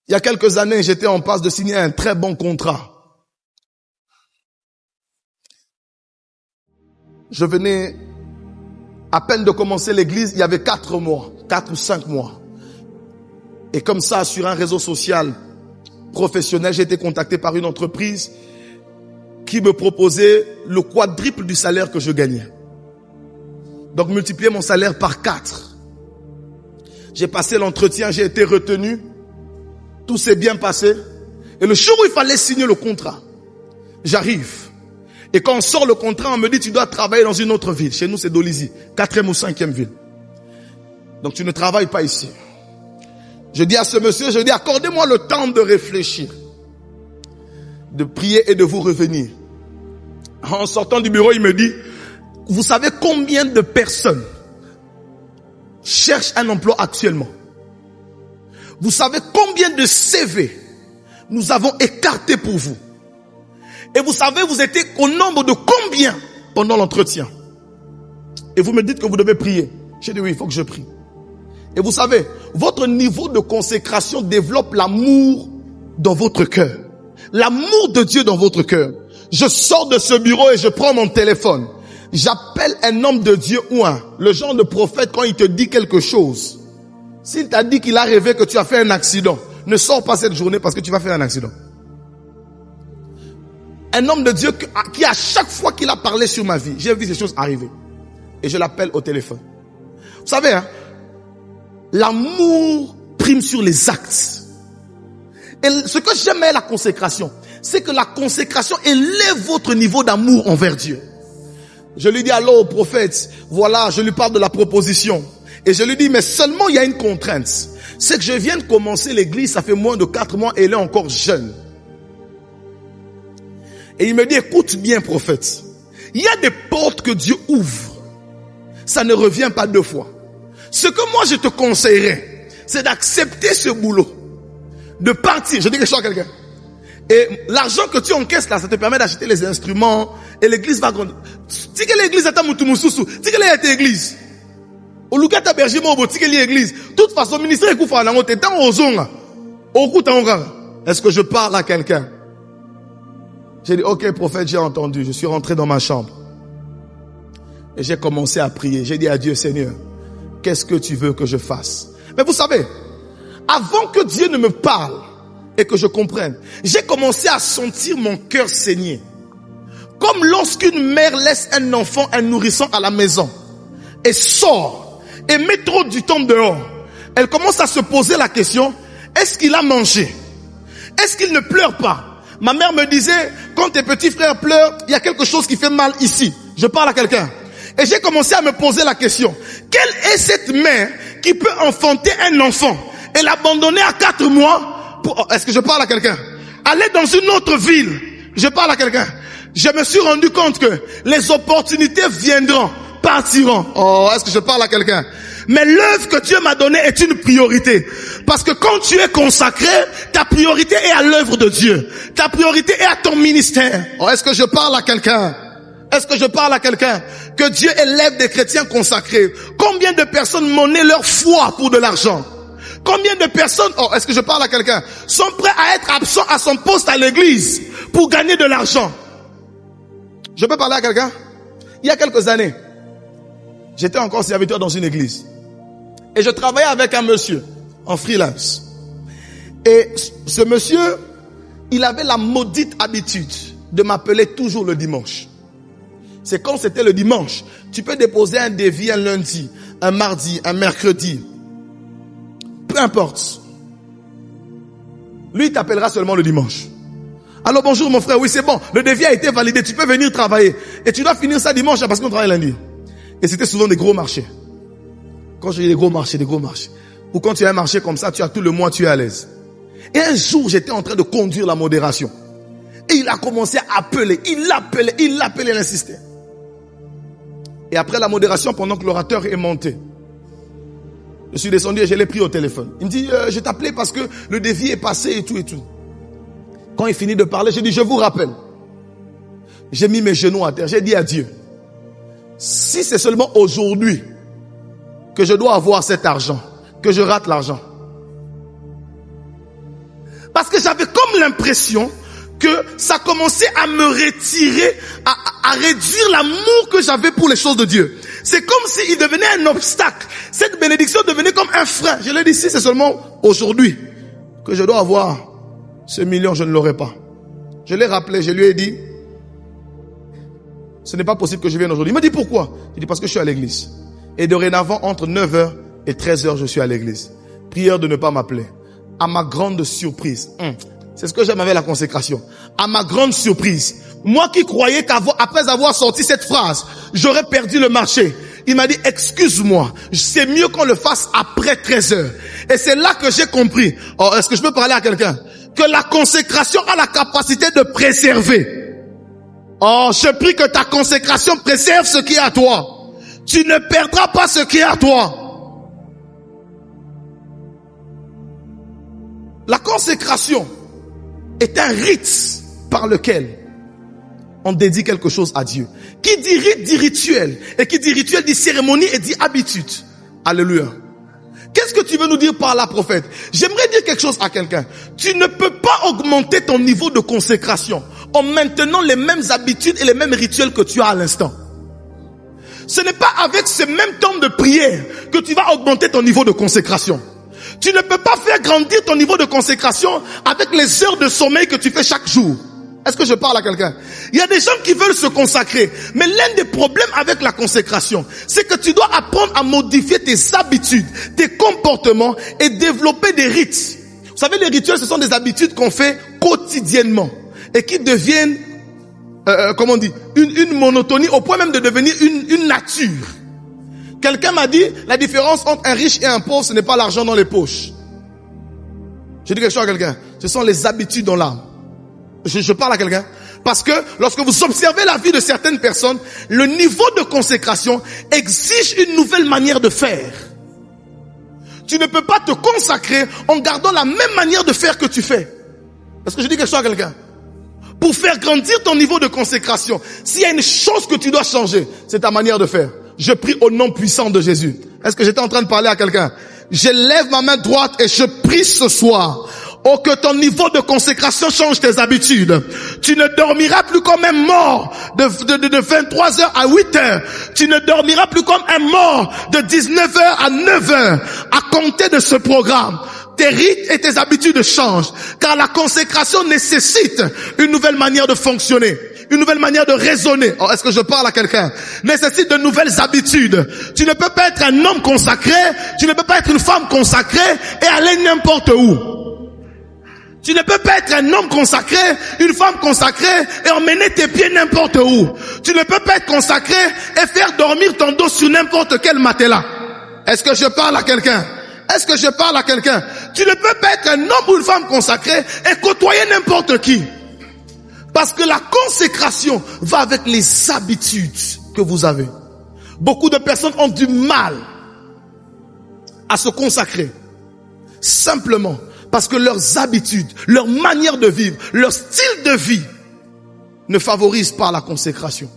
Il y a quelques années, j'étais en passe de signer un très bon contrat. Je venais à peine de commencer l'église, il y avait 4 ou 5 mois. Et comme ça, sur un réseau social professionnel, j'ai été contacté par une entreprise qui me proposait le quadruple du salaire que je gagnais. Donc, multiplier mon salaire par 4. J'ai passé l'entretien, j'ai été retenu. Tout s'est bien passé. Et le jour où il fallait signer le contrat, j'arrive. Et quand on sort le contrat, on me dit, tu dois travailler dans une autre ville. Chez nous, c'est Dolisie, 4e ou 5e ville. Donc, tu ne travailles pas ici. Je dis à ce monsieur, je dis, accordez-moi le temps de réfléchir, de prier et de vous revenir. En sortant du bureau, il me dit, vous savez combien de personnes cherchent un emploi actuellement? Vous savez combien de CV nous avons écartés pour vous? Et vous savez, vous étiez au nombre de combien pendant l'entretien? Et vous me dites que vous devez prier. J'ai dit oui, il faut que je prie. Et vous savez, votre niveau de consécration développe l'amour dans votre cœur. L'amour de Dieu dans votre cœur. Je sors de ce bureau et je prends mon téléphone. J'appelle un homme de Dieu ou le genre de prophète quand il te dit quelque chose. S'il t'a dit qu'il a rêvé que tu as fait un accident, ne sors pas cette journée parce que tu vas faire un accident. Un homme de Dieu qui à chaque fois qu'il a parlé sur ma vie, j'ai vu ces choses arriver. Et je l'appelle au téléphone. Vous savez, l'amour prime sur les actes. Et ce que j'aime à la consécration, c'est que la consécration élève votre niveau d'amour envers Dieu. Je lui dis alors au prophète, voilà, je lui parle de la proposition. Et je lui dis, mais seulement il y a une contrainte. C'est que je viens de commencer l'église, ça fait moins de 4 mois et elle est encore jeune. Et il me dit, écoute bien prophète, il y a des portes que Dieu ouvre. Ça ne revient pas 2 fois. Ce que moi je te conseillerais, c'est d'accepter ce boulot. De partir, je dis quelque chose à quelqu'un. Et l'argent que tu encaisses là, ça te permet d'acheter les instruments et l'église va grandir. Si que l'église est à Moutoumoussousou, si que l'église. Au Lugata Bergimo, au Tikeli église. De toute façon, ministère est coupé en angote, dans Ozonga. Au coup, est-ce que je parle à quelqu'un? J'ai dit, ok, prophète, j'ai entendu. Je suis rentré dans ma chambre. Et j'ai commencé à prier. J'ai dit à Dieu, Seigneur, qu'est-ce que tu veux que je fasse? Mais vous savez, avant que Dieu ne me parle et que je comprenne, j'ai commencé à sentir mon cœur saigner. Comme lorsqu'une mère laisse un enfant, un nourrisson à la maison et sort et met trop du temps dehors. Elle commence à se poser la question, est-ce qu'il a mangé? Est-ce qu'il ne pleure pas? Ma mère me disait, quand tes petits frères pleurent, il y a quelque chose qui fait mal ici. Je parle à quelqu'un. Et j'ai commencé à me poser la question, quelle est cette mère qui peut enfanter un enfant et l'abandonner à 4 mois est-ce que je parle à quelqu'un? Aller dans une autre ville. Je parle à quelqu'un. Je me suis rendu compte que les opportunités viendront, partiront. Oh, est-ce que je parle à quelqu'un? Mais l'œuvre que Dieu m'a donnée est une priorité. Parce que quand tu es consacré, ta priorité est à l'œuvre de Dieu. Ta priorité est à ton ministère. Oh, est-ce que je parle à quelqu'un? Est-ce que je parle à quelqu'un? Que Dieu élève des chrétiens consacrés. Combien de personnes monnaient leur foi pour de l'argent? Combien de personnes, est-ce que je parle à quelqu'un, sont prêts à être absents à son poste à l'église pour gagner de l'argent? Je peux parler à quelqu'un? Il y a quelques années, j'étais encore serviteur dans une église. Et je travaillais avec un monsieur en freelance. Et ce monsieur, il avait la maudite habitude de m'appeler toujours le dimanche. C'est quand c'était le dimanche. Tu peux déposer un devis un lundi, un mardi, un mercredi. Peu importe. Lui, il t'appellera seulement le dimanche. Alors bonjour mon frère, oui c'est bon, le devis a été validé, tu peux venir travailler. Et tu dois finir ça dimanche parce qu'on travaille lundi. Et c'était souvent des gros marchés. Quand je dis des gros marchés. Ou quand tu as un marché comme ça, tu as tout le mois, tu es à l'aise. Et un jour, j'étais en train de conduire la modération. Et il a commencé à appeler, il l'appelait, il insistait. Et après la modération, pendant que l'orateur est monté, je suis descendu et je l'ai pris au téléphone. Il me dit, je t'appelais parce que le devis est passé et tout et tout. Quand il finit de parler, j'ai dit, je vous rappelle. J'ai mis mes genoux à terre, j'ai dit à Dieu, si c'est seulement aujourd'hui que je dois avoir cet argent, que je rate l'argent, Parce que j'avais comme l'impression que ça commençait à me retirer, à réduire l'amour que j'avais pour les choses de Dieu. C'est comme s'il devenait un obstacle. Cette bénédiction devenait comme un frein. Je l'ai dit, si c'est seulement aujourd'hui que je dois avoir ce million, je ne l'aurai pas. Je l'ai rappelé, je lui ai dit, ce n'est pas possible que je vienne aujourd'hui. Il m'a dit pourquoi? Je dis parce que je suis à l'église. Et dorénavant, entre 9h et 13h, je suis à l'église. Prière de ne pas m'appeler. À ma grande surprise, c'est ce que j'aime avec la consécration. À ma grande surprise, moi qui croyais qu'après avoir sorti cette phrase, j'aurais perdu le marché. Il m'a dit, excuse-moi, c'est mieux qu'on le fasse après 13h. Et c'est là que j'ai compris. Oh, est-ce que je peux parler à quelqu'un? Que la consécration a la capacité de préserver. Oh, je prie que ta consécration préserve ce qui est à toi. Tu ne perdras pas ce qui est à toi. La consécration est un rite par lequel on dédie quelque chose à Dieu. Qui dit rite dit rituel. Et qui dit rituel dit cérémonie et dit habitude. Alléluia. Qu'est-ce que tu veux nous dire par là, prophète? J'aimerais dire quelque chose à quelqu'un. Tu ne peux pas augmenter ton niveau de consécration en maintenant les mêmes habitudes et les mêmes rituels que tu as à l'instant. Ce n'est pas avec ce même temps de prière que tu vas augmenter ton niveau de consécration. Tu ne peux pas faire grandir ton niveau de consécration avec les heures de sommeil que tu fais chaque jour. Est-ce que je parle à quelqu'un? Il y a des gens qui veulent se consacrer. Mais l'un des problèmes avec la consécration, c'est que tu dois apprendre à modifier tes habitudes, tes comportements et développer des rites. Vous savez, les rituels, ce sont des habitudes qu'on fait quotidiennement et qui deviennent, comment on dit, une monotonie au point même de devenir une nature. Quelqu'un m'a dit, la différence entre un riche et un pauvre, ce n'est pas l'argent dans les poches. Je dis quelque chose à quelqu'un. Ce sont les habitudes dans l'âme. Je parle à quelqu'un. Parce que lorsque vous observez la vie de certaines personnes, le niveau de consécration exige une nouvelle manière de faire. Tu ne peux pas te consacrer en gardant la même manière de faire que tu fais. Est-ce que je dis quelque chose à quelqu'un? Pour faire grandir ton niveau de consécration, s'il y a une chose que tu dois changer, c'est ta manière de faire. Je prie au nom puissant de Jésus. Est-ce que j'étais en train de parler à quelqu'un? Je lève ma main droite et je prie ce soir. Oh, que ton niveau de consécration change tes habitudes. Tu ne dormiras plus comme un mort de 23h à 8h. Tu ne dormiras plus comme un mort de 19h à 9h. À compter de ce programme, tes rites et tes habitudes changent. Car la consécration nécessite une nouvelle manière de fonctionner. Une nouvelle manière de raisonner. Oh, est-ce que je parle à quelqu'un? Nécessite de nouvelles habitudes. Tu ne peux pas être un homme consacré. Tu ne peux pas être une femme consacrée et aller n'importe où. Tu ne peux pas être un homme consacré, une femme consacrée et emmener tes pieds n'importe où. Tu ne peux pas être consacré et faire dormir ton dos sur n'importe quel matelas. Est-ce que je parle à quelqu'un? Est-ce que je parle à quelqu'un? Tu ne peux pas être un homme ou une femme consacrée et côtoyer n'importe qui. Parce que la consécration va avec les habitudes que vous avez. Beaucoup de personnes ont du mal à se consacrer. Simplement parce que leurs habitudes, leur manière de vivre, leur style de vie ne favorisent pas la consécration.